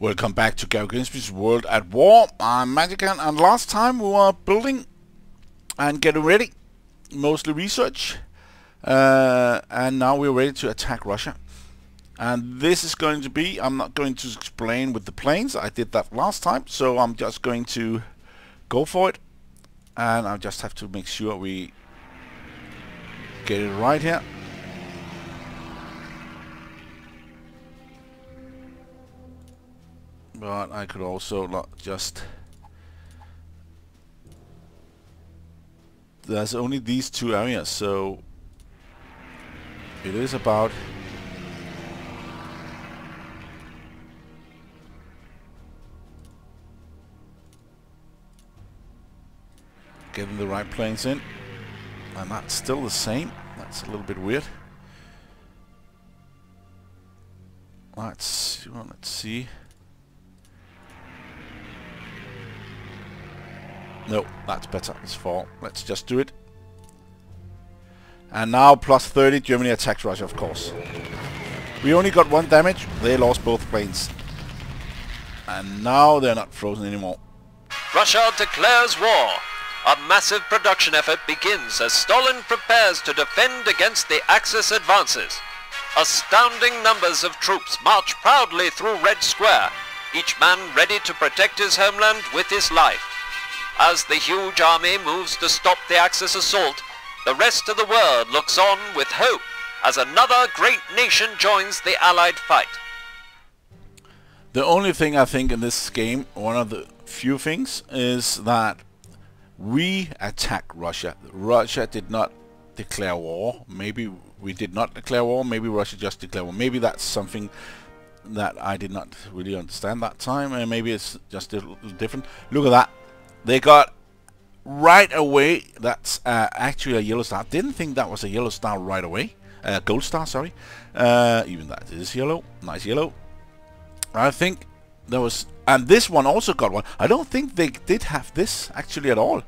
Welcome back to Grigsby's World at War. I'm Magican, and last time we were building and getting ready, mostly research, and now we're ready to attack Russia. And this is going to be, I'm not going to explain with the planes, I did that last time, so I'm just going to go for it, and I just have to make sure we get it right here. But I could also not just... There's only these two areas, so it is about getting the right planes in, and that's still the same. That's a little bit weird. Let's see. No, that's better. It's 4. Let's just do it. And now plus 30, Germany attacks Russia, of course. We only got 1 damage. They lost both planes. And now they're not frozen anymore. Russia declares war. A massive production effort begins as Stalin prepares to defend against the Axis advances. Astounding numbers of troops march proudly through Red Square, each man ready to protect his homeland with his life. As the huge army moves to stop the Axis assault, the rest of the world looks on with hope as another great nation joins the Allied fight. The only thing I think in this game, one of the few things, is that we attack Russia. Russia did not declare war. Maybe we did not declare war. Maybe Russia just declared war. Maybe that's something that I did not really understand that time. And maybe it's just a little different. Look at that. They got right away. That's actually a yellow star. Didn't think that was a yellow star right away. Gold star, sorry. Even that is yellow. Nice yellow. I think there was, and this one also got one. I don't think they did have this actually at all.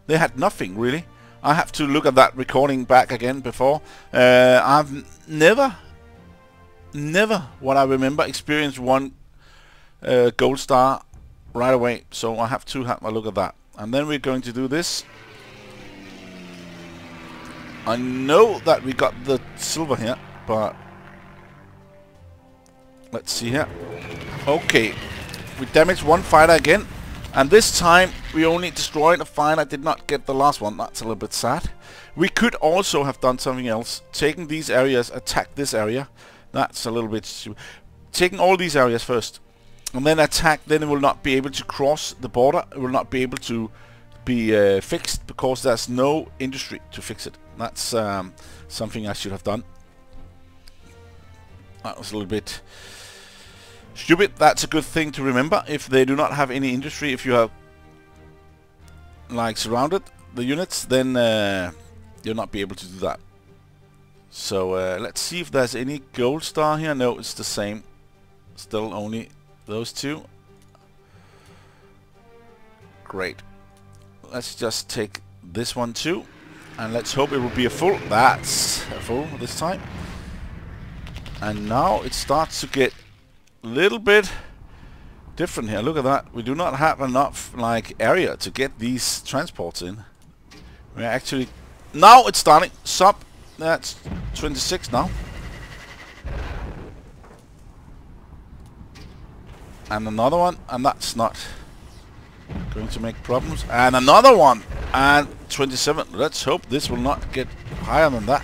They had nothing really. I have to look at that recording back again before. I've never, what I remember, experienced one gold star right away, so I have to have a look at that. And then we're going to do this. I know that we got the silver here, but let's see here. Okay, we damaged 1 fighter again, and this time we only destroyed a fighter. I did not get the last one. That's a little bit sad. We could also have done something else, taking these areas, attack this area. That's a little bit stupid. Taking all these areas first, and then attack, then it will not be able to cross the border. It will not be able to be fixed because there's no industry to fix it. That's something I should have done. That was a little bit stupid. That's a good thing to remember. If they do not have any industry, if you have like surrounded the units, then you'll not be able to do that. So let's see if there's any gold star here. No, it's the same. Still only those 2. Great. Let's just take this one too, and let's hope it will be a full. That's a full this time. And now it starts to get a little bit different here. Look at that. We do not have enough like area to get these transports in. We're actually, now it's starting. Sub, that's 26 now. And another one, and that's not going to make problems. And another one, and 27. Let's hope this will not get higher than that.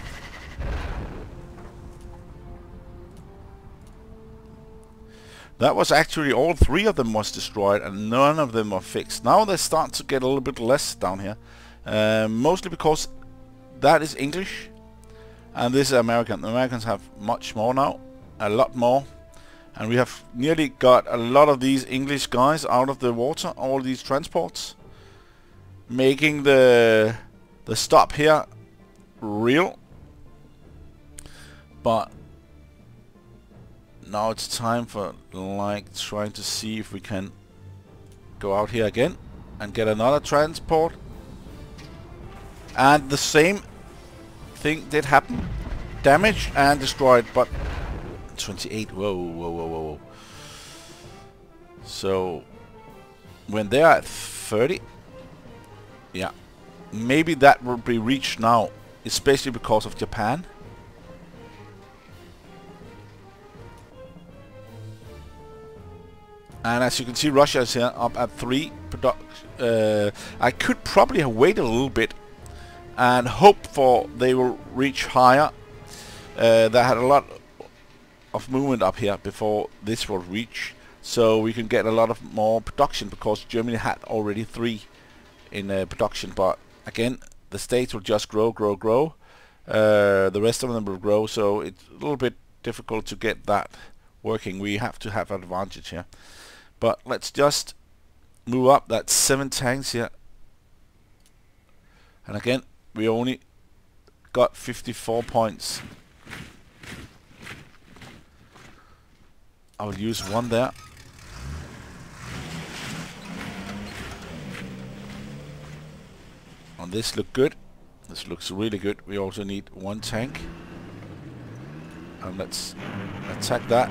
That was actually all 3 of them was destroyed, and none of them are fixed. Now they start to get a little bit less down here, mostly because that is English and this is American. The Americans have much more now, a lot more. And we have nearly got a lot of these English guys out of the water, all these transports, making the stop here real. But now it's time for like trying to see if we can go out here again and get another transport. And the same thing did happen. Damaged and destroyed, but 28. Whoa, whoa, whoa, whoa. So when they're at 30, yeah, maybe that will be reached now, especially because of Japan. And as you can see, Russia is here up at 3 production. I could probably have waited a little bit and hope for they will reach higher. They had a lot of movement up here before this will reach, so we can get a lot of more production, because Germany had already 3 in production. But again, the states will just grow. The rest of them will grow, so it's a little bit difficult to get that working. We have to have an advantage here. But let's just move up. That's 7 tanks here. And again, we only got 54 points. I will use 1 there. And this look good. This looks really good. We also need 1 tank. And let's attack that.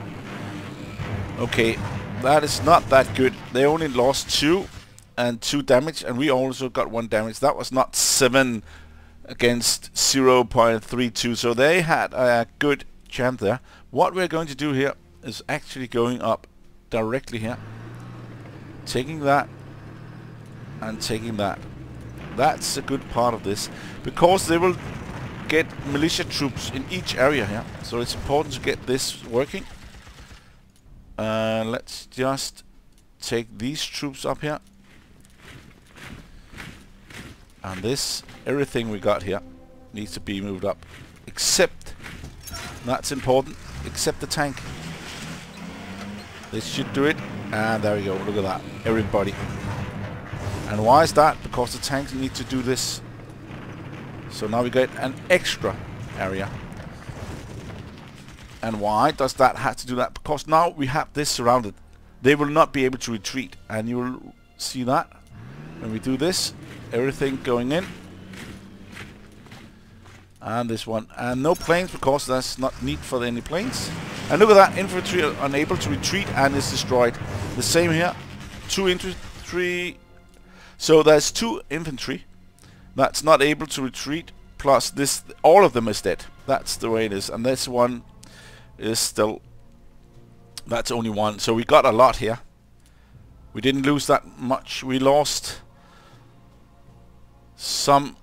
Okay. That is not that good. They only lost 2 and 2 damage, and we also got 1 damage. That was not 7 against 0.32, so they had a good chance there. What we're going to do here is actually going up directly here, taking that and taking that. That's a good part of this, because they will get militia troops in each area here, so it's important to get this working. Let's just take these troops up here. And this, everything we got here needs to be moved up. Except, that's important, except the tank. This should do it. And there we go, look at that, everybody. And why is that? Because the tanks need to do this. So now we get an extra area. And why does that have to do that? Because now we have this surrounded. They will not be able to retreat. And you will see that when we do this. Everything going in. And this one. And no planes, because there's not need for any planes. And look at that. Infantry are unable to retreat and is destroyed. The same here. 2 infantry. So there's 2 infantry that's not able to retreat. Plus this, all of them is dead. That's the way it is. And this one is still, that's only 1, so we got a lot here. We didn't lose that much. We lost some.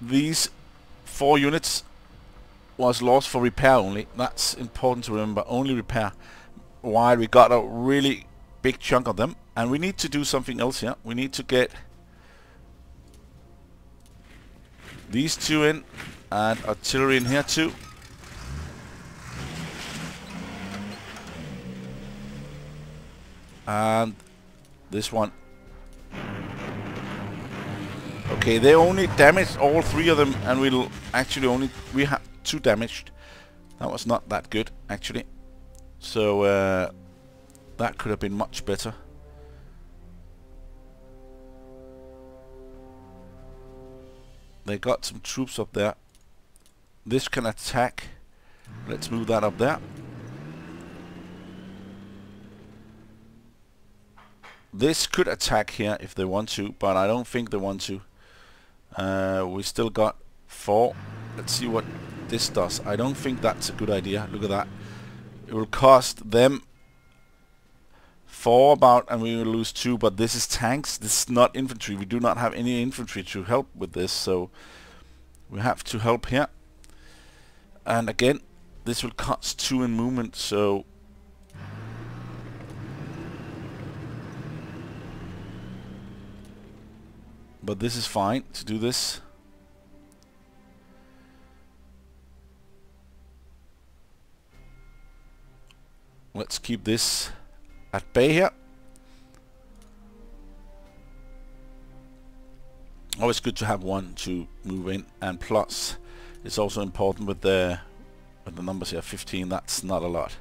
These 4 units was lost for repair only. That's important to remember, only repair, while we got a really big chunk of them. And we need to do something else here. We need to get these 2 in, and artillery in here too. And this one. Okay, they only damaged all 3 of them, and we'll actually we have 2 damaged. That was not that good actually. So that could have been much better. They got some troops up there. This can attack. Let's move that up there. This could attack here if they want to, but I don't think they want to. We still got 4. Let's see what this does. I don't think that's a good idea. Look at that. It will cost them 4 about, and we will lose 2, but this is tanks. This is not infantry. We do not have any infantry to help with this, so we have to help here. And again, this will cost 2 in movement, so but this is fine to do this. Let's keep this at bay here. Always good to have 1 to move in, and plus it's also important with the numbers here. 15, that's not a lot,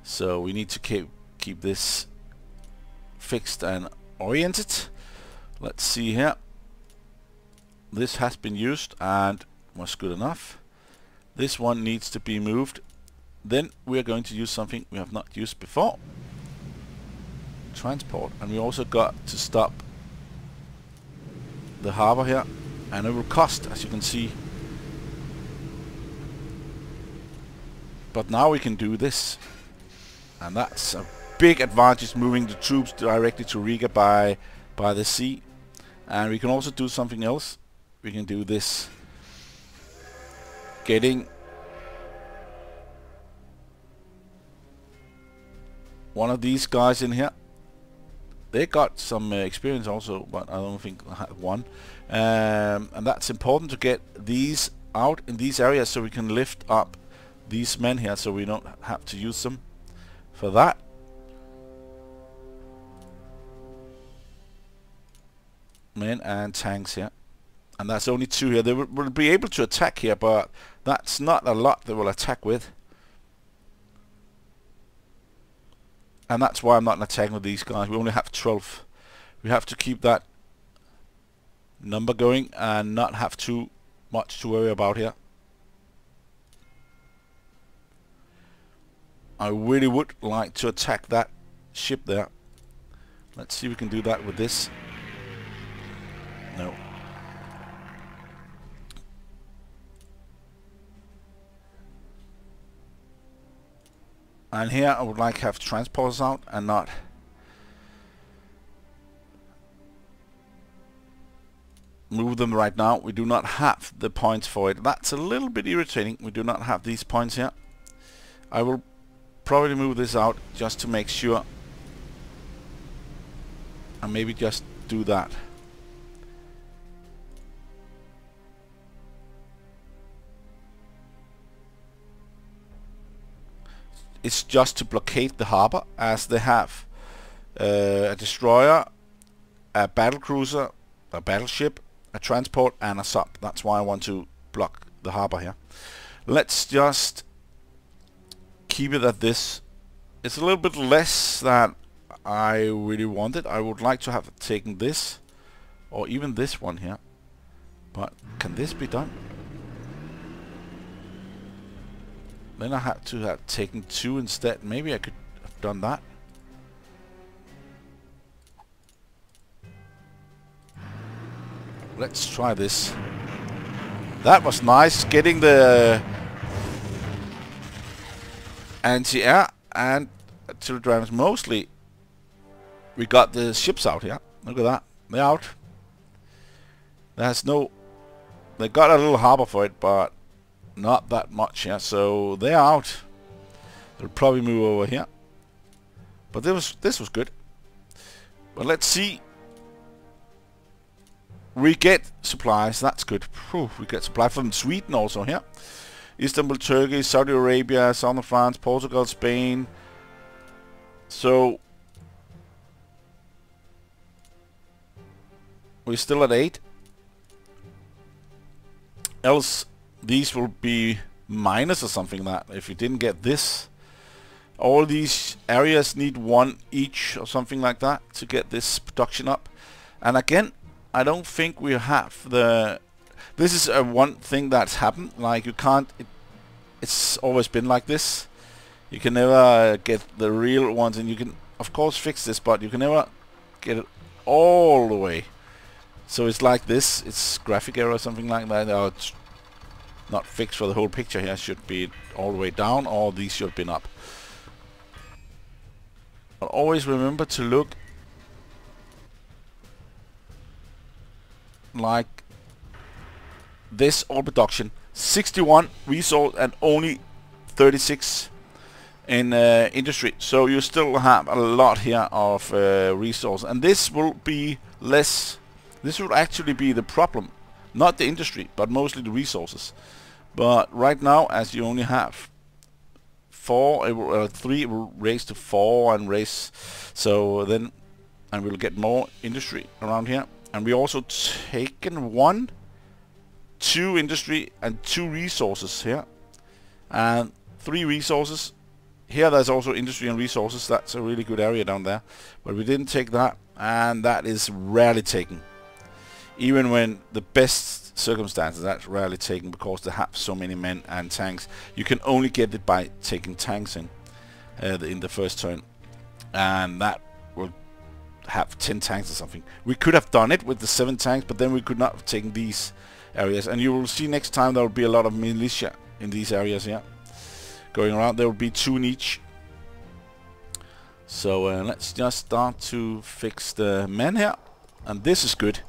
so we need to keep this fixed and oriented. Let's see here. This has been used and was good enough. This one needs to be moved then we are going to use something we have not used before. Transport. And we also got to stop the harbor here, and it will cost, as you can see. But now we can do this, and that's a big advantage, moving the troops directly to Riga by the sea. And we can also do something else. We can do this, getting one of these guys in here. They got some experience also, but I don't think I have one. And that's important to get these out in these areas so we can lift up these men here, so we don't have to use them for that. Men and tanks here. And that's only 2 here. They will be able to attack here, but that's not a lot they will attack with. And that's why I'm not attacking with these guys. We only have 12. We have to keep that number going and not have too much to worry about here. I really would like to attack that ship there. Let's see if we can do that with this. No. And here I would like to have transporters out and not move them right now. We do not have the points for it. That's a little bit irritating. We do not have these points here. I will probably move this out just to make sure, and maybe just do that. It's just to blockade the harbor, as they have a destroyer, a battle cruiser, a battleship, a transport, and a sub. That's why I want to block the harbor here. Let's just keep it at this. It's a little bit less than I really wanted. I would like to have taken this, or even this one here. But can this be done? Then I had to have taken 2 instead. Maybe I could have done that. Let's try this. That was nice, getting the anti-air and artillery drivers. Mostly we got the ships out here. Look at that. They're out. There's no... They got a little harbor for it, but not that much here, so they're out. They'll probably move over here. But this was good. But let's see. We get supplies, that's good. Whew, we get supply from Sweden also here. Istanbul, Turkey, Saudi Arabia, southern France, Portugal, Spain. So we're still at 8. Else these will be minus or something, that if you didn't get this, all these areas need 1 each or something like that to get this production up. And again, I don't think we have the... This is one thing that's happened. Like, you can't... It's always been like this. You can never get the real ones, and you can of course fix this, but you can never get it all the way. So it's like this. It's graphic error or something like that. Or it's not fixed for the whole picture here. Should be all the way down, or these should have been up. But always remember to look like this. All production 61 resource and only 36 in industry, so you still have a lot here of resource, and this will be less. This will actually be the problem, not the industry, but mostly the resources. But right now, as you only have 4, it will, 3, it will raise to 4 and raise. So then, and we'll get more industry around here. And we also taken 1, 2 industry and 2 resources here, and 3 resources. Here there's also industry and resources. That's a really good area down there, but we didn't take that, and that is rarely taken. Even when the best circumstances, that's rarely taken because they have so many men and tanks. You can only get it by taking tanks in the first turn, and that will have 10 tanks or something. We could have done it with the 7 tanks, but then we could not have taken these areas. And you will see next time there will be a lot of militia in these areas here going around. There will be 2 in each. So let's just start to fix the men here, and this is good.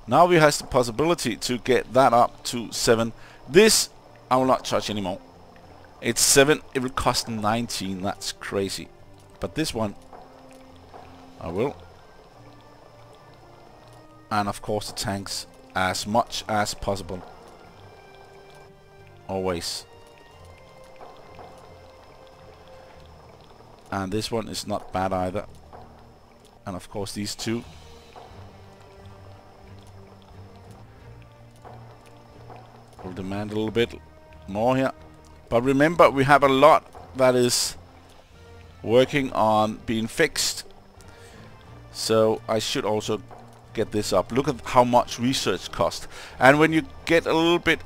Now we have the possibility to get that up to 7. This I will not touch anymore. It's 7, it will cost 19, that's crazy. But this one I will. And of course the tanks as much as possible. Always. And this one is not bad either. And of course these 2. Will demand a little bit more here. But remember, we have a lot that is working on being fixed. So I should also get this up. Look at how much research cost. And when you get a little bit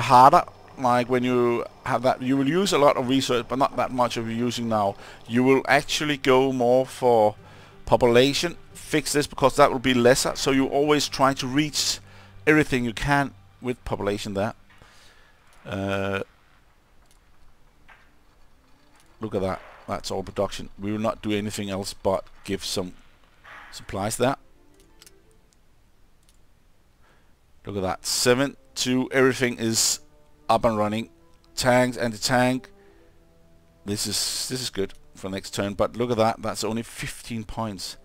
harder, like when you have that, you will use a lot of research, but not that much of you using now. You will actually go more for population. Fix this because that will be lesser. So you always try to reach everything you can with population there. Look at that. That's all production. We will not do anything else but give some supplies there. Look at that. 7 to everything is up and running. Tanks, anti-tank. This is good for next turn. But look at that. That's only 15 points.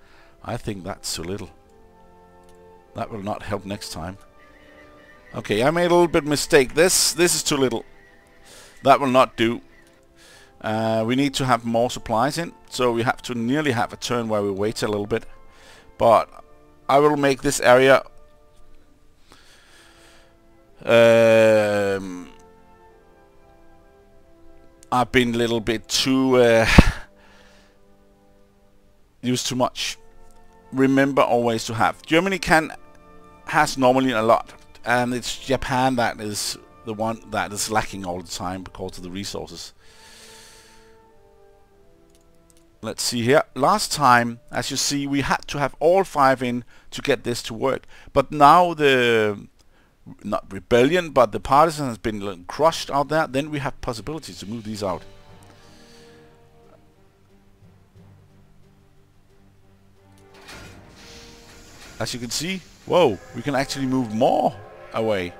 I think that's too little. That will not help next time. Okay, I made a little bit mistake. This is too little. That will not do. We need to have more supplies in, so we have to nearly have a turn where we wait a little bit. But I will make this area I've been a little bit too used too much. Remember always to have. Germany has normally a lot. And it's Japan that is the one that is lacking all the time because of the resources. Let's see here. Last time, as you see, we had to have all 5 in to get this to work. But now the, not rebellion, but the partisan has been crushed out there. Then we have possibilities to move these out. As you can see, whoa, we can actually move more away.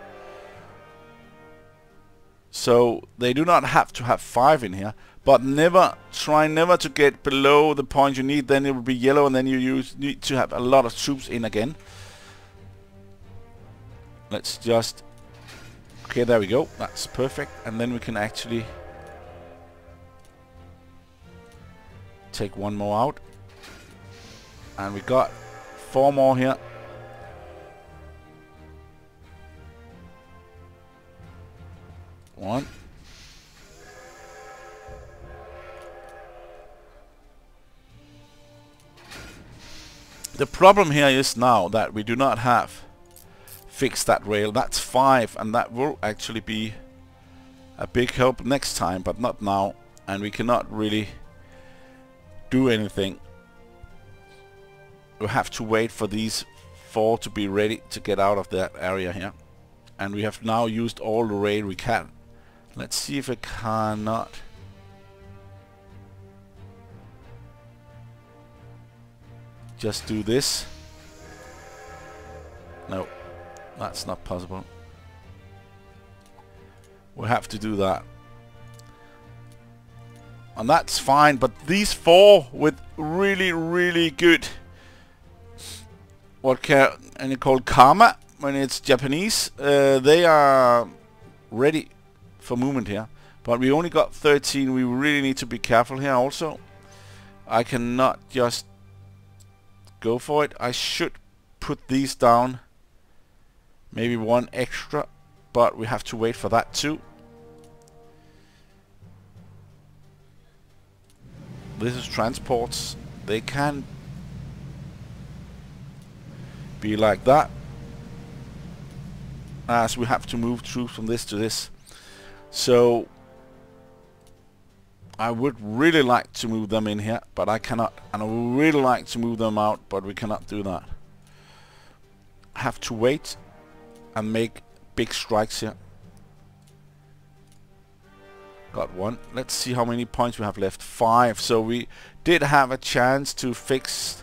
So they do not have to have 5 in here, but try never to get below the point you need. Then it will be yellow, and then you need to have a lot of troops in again. Let's just, okay, there we go, that's perfect. And then we can actually take 1 more out, and we got 4 more here. One. The problem here is now that we do not have fixed that rail. That's 5, and that will actually be a big help next time, but not now. And we cannot really do anything. We have to wait for these 4 to be ready to get out of that area here. And we have now used all the rail we can. Let's see if I cannot just do this. No, that's not possible. We have to do that. And that's fine, but these 4 with really good, what can you call karma when it's Japanese, they are ready for movement here. But we only got 13. We really need to be careful here also. I cannot just go for it. I should put these down, maybe 1 extra, but we have to wait for that too. This is transports. They can be like that. as we have to move troops from this to this. So I would really like to move them in here, but I cannot. And I would really like to move them out, but we cannot do that. I have to wait and make big strikes here. Got one. Let's see how many points we have left. 5. So we did have a chance to fix,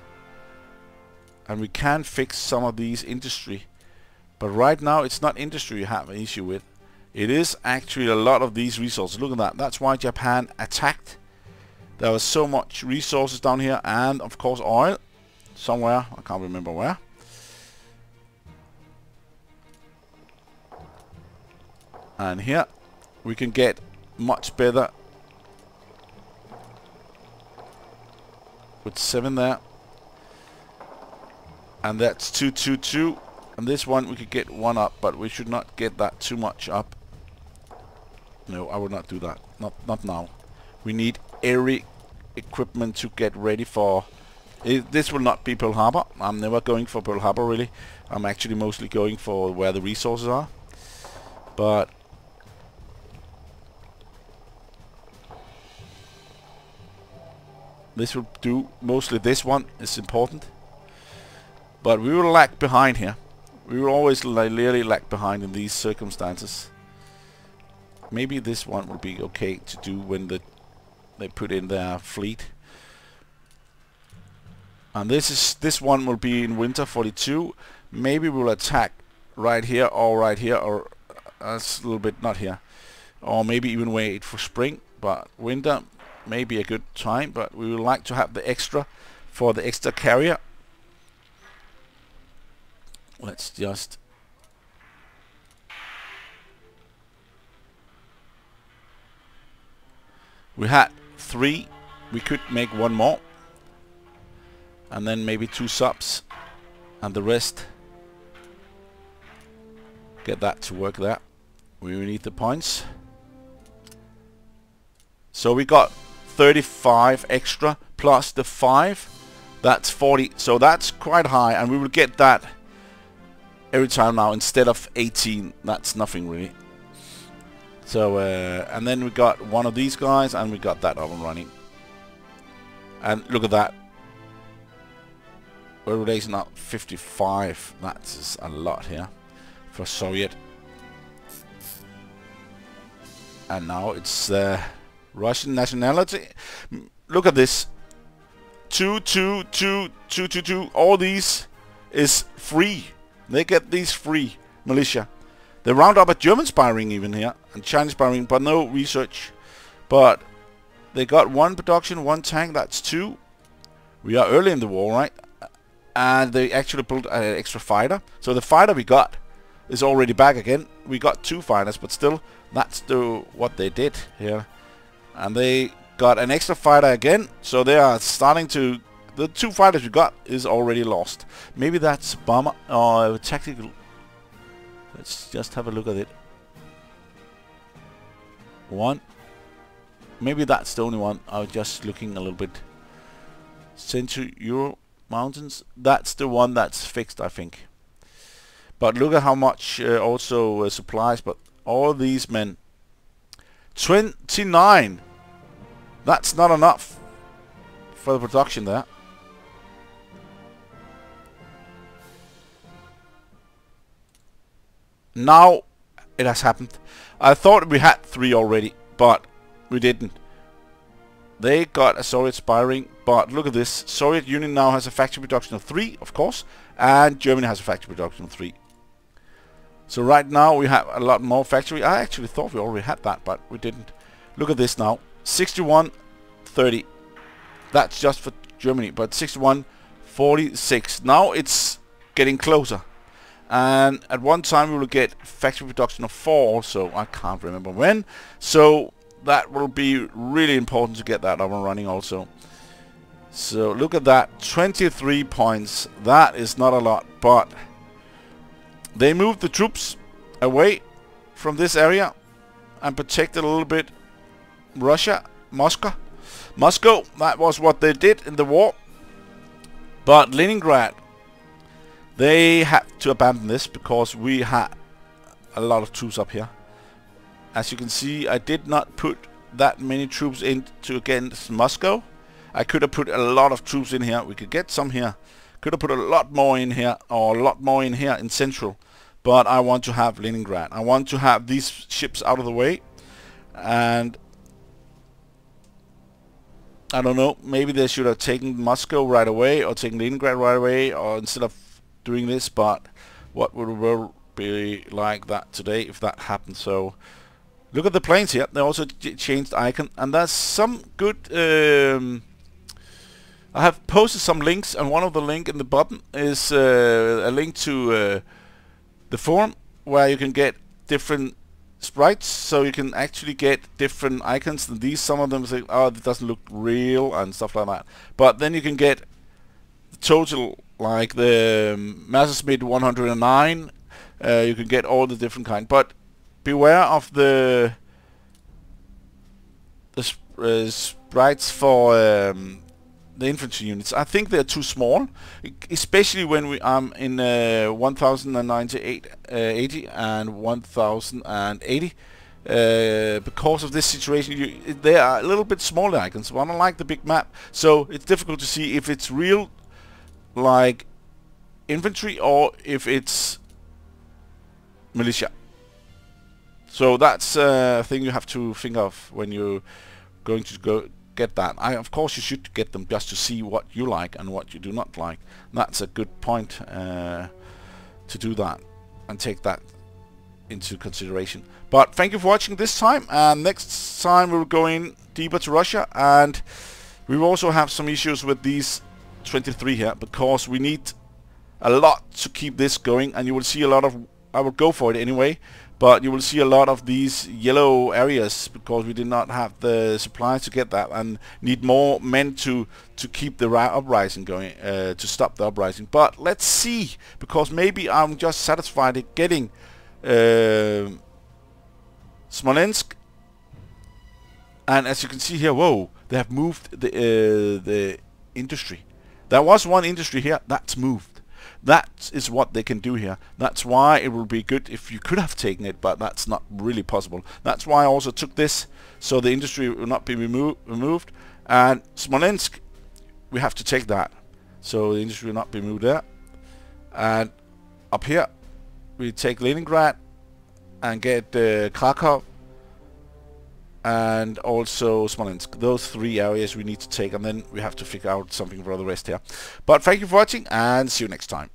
and we can fix some of these industry. But right now it's not industry you have an issue with. It is actually a lot of these resources. Look at that. That's why Japan attacked. There was so much resources down here, and of course oil somewhere. I can't remember where. And here we can get much better with 7 there. And that's 222. And this one we could get 1 up, but we should not get that too much up. No, I would not do that. Not now. We need every equipment to get ready for... This will not be Pearl Harbor. I'm never going for Pearl Harbor really. I'm actually mostly going for where the resources are. But this will do. Mostly this one is important. But we will lag behind here. We will always really lag behind in these circumstances. Maybe this one will be okay to do when they put in their fleet. And this one will be in winter 42. Maybe we'll attack right here, or that's a little bit not here. Or maybe even wait for spring. But winter may be a good time, but we would like to have the extra for the extra carrier. Let's just... We had 3. We could make 1 more. And then maybe 2 subs. And the rest. Get that to work there. We need the points. So we got 35 extra plus the 5. That's 40. So that's quite high. And we will get that every time now instead of 18. That's nothing really. So and then we got one of these guys, and we got that up and running. And look at that. We're releasing up 55. That's a lot here for Soviet. And now it's Russian nationality. Look at this. 2, 2, 2, 2, 2, 2. All these is free. They get these free militia. They round up a German spy ring even here, and Chinese spy ring, but no research. But they got 1 production, 1 tank, that's 2. We are early in the war, right? And they actually built an extra fighter. So the fighter we got is already back again. We got 2 fighters, but still, that's what they did here. And they got an extra fighter again, so they are starting to... The 2 fighters we got is already lost. Maybe that's bomber or tactical. Let's just have a look at it. 1. Maybe that's the only one. I was just looking a little bit. Central Euro Mountains. That's the one that's fixed, I think. But look at how much also supplies. But all these men. 29. That's not enough for the production there. Now it has happened. I thought we had 3 already, but we didn't. They got a Soviet spy ring, but look at this. Soviet Union now has a factory production of 3, of course, and Germany has a factory production of 3. So right now we have a lot more factory. I actually thought we already had that, but we didn't. Look at this now. 61, 30. That's just for Germany, but 61, 46. Now it's getting closer. And at one time we will get factory production of 4 also. I can't remember when. So that will be really important to get that up and running also. So look at that. 23 points. That is not a lot, but they moved the troops away from this area and protected a little bit Russia, Moscow. That was what they did in the war. But Leningrad, they had to abandon this because we had a lot of troops up here. As you can see, I did not put that many troops into against Moscow. I could have put a lot of troops in here. We could get some here. Could have put a lot more in here, or a lot more in here in central. But I want to have Leningrad. I want to have these ships out of the way. And I don't know, maybe they should have taken Moscow right away, or taken Leningrad right away, or instead of doing this. But what would the world be like that today if that happened? So look at the planes here. They also changed icon, and there's some good. I have posted some links, and one of the link in the bottom is a link to the forum where you can get different sprites, so you can actually get different icons. And these, some of them say, oh, it doesn't look real and stuff like that. But then you can get the total, like the Messerschmitt 109. You can get all the different kind. But beware of the sprites for the infantry units. I think they're too small, especially when I'm in 1098, 80 and 1080. Because of this situation, they are a little bit smaller icons. But I don't like the big map, so it's difficult to see if it's real, like infantry, or if it's militia. So that's a thing you have to think of when you're going to go get that. Of course you should get them just to see what you like and what you do not like. That's a good point to do that and take that into consideration. But thank you for watching this time, and next time we'll go in deeper to Russia, and we will also have some issues with these 23 here, because we need a lot to keep this going. And you will see a lot of, I will go for it anyway, but you will see a lot of these yellow areas because we did not have the supplies to get that, and need more men to keep the uprising going, to stop the uprising. But let's see, because maybe I'm just satisfied at getting Smolensk. And as you can see here, whoa, they have moved the industry. There was one industry here that's moved. That is what they can do here. That's why it will be good if you could have taken it, but that's not really possible. That's why I also took this, so the industry will not be removed. And Smolensk, we have to take that, so the industry will not be moved there. And up here, we take Leningrad and get Krakow, and also Smolensk. Those three areas we need to take, and then we have to figure out something for the rest here. But thank you for watching, and see you next time.